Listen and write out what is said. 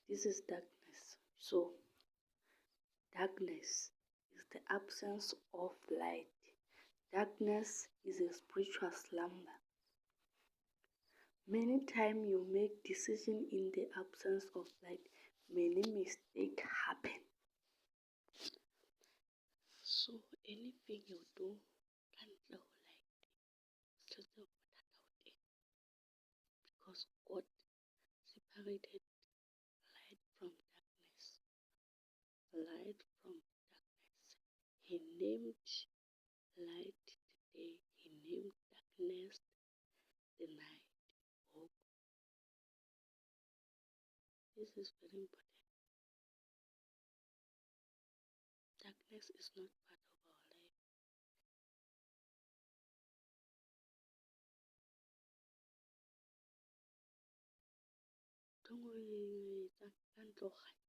This is darkness. So, darkness is the absence of light. Darkness is a spiritual slumber. Many times you make decisions in the absence of light. Many mistakes happen. So anything you do, can't light. Because God separated light from darkness. Light from darkness. He named light the day. He named darkness the night. Oh, this is very important. Darkness is not part of our life. Don't worry, can't go hide.